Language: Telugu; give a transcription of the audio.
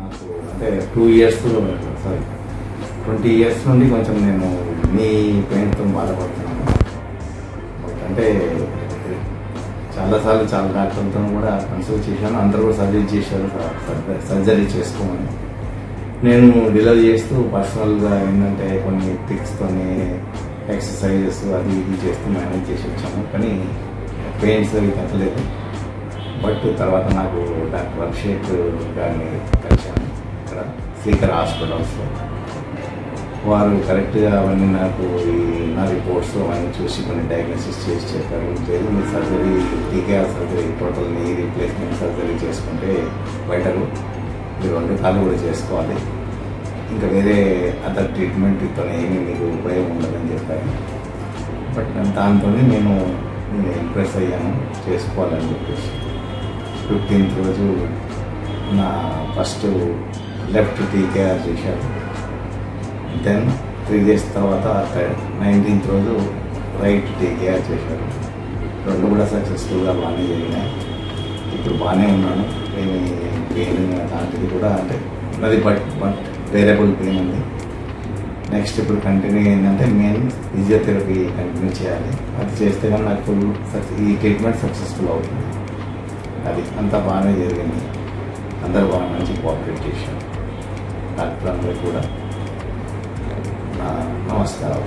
నాకు అంటే 2 years 20 years నుండి కొంచెం నేను నీ పెయిన్తో బాధపడుతున్నాను. బట్ అంటే చాలాసార్లు చాలా డాక్టర్లతో కూడా కన్సల్ట్ చేశాను. అందరూ కూడా సజెస్ట్ చేశారు సర్జరీ చేసుకోమని. నేను డిలే చేస్తూ పర్సనల్గా ఏంటంటే కొన్ని ట్రిక్స్తోని ఎక్సర్సైజెస్ అది ఇది చేస్తూ మేనేజ్ చేసి వచ్చాను. కానీ పెయిన్స్ అవి తగ్గలేదు. బట్ తర్వాత నాకు డాక్టర్ అభిషేక్ గారిని కలిశాను ఇక్కడ శ్రీకర హాస్పిటల్స్లో. వారు కరెక్ట్గా అవన్నీ నాకు నా రిపోర్ట్స్ అవన్నీ చూసి కొన్ని డయాగ్నోసిస్ చేసి చెప్పారు. లేదు మీ surgery TKR surgery total knee replacement surgery చేసుకుంటే బెటరు, మీరు 2 కాళ్ళు కూడా చేసుకోవాలి, ఇంకా వేరే అదర్ ట్రీట్మెంట్తో ఏమీ మీకు ఉపయోగం ఉండదని చెప్పారు. బట్ దాంతో నేను ఇంప్రెస్ అయ్యాను, చేసుకోవాలని చెప్పేసి 15th రోజు నా ఫస్ట్ లెఫ్ట్ టీకేఆర్ చేశారు. దెన్ 3 days తర్వాత 19th రోజు రైట్ టీకేఆర్ చేశారు. 2 కూడా సక్సెస్ఫుల్గా బాగానే జరిగినాయి. ఇప్పుడు బాగానే ఉన్నాను. ఏమి పెయిన్ అలాంటిది కూడా అంటే ఉన్నది, బట్ వేరియబుల్ పెయిన్ ఉంది. నెక్స్ట్ ఇప్పుడు కంటిన్యూ ఏంటంటే మెయిన్ ఫిజియోథెరపీ కంటిన్యూ చేయాలి. అది చేస్తే కానీ నాకు ఫుల్ ఈ ట్రీట్మెంట్ సక్సెస్ఫుల్ అవుతుంది. అది అంతా బాగానే జరిగింది. అందరూ బాగా మంచి కోఆపరేట్ చేశారు. డాక్టర్ అందరూ కూడా నమస్కారం.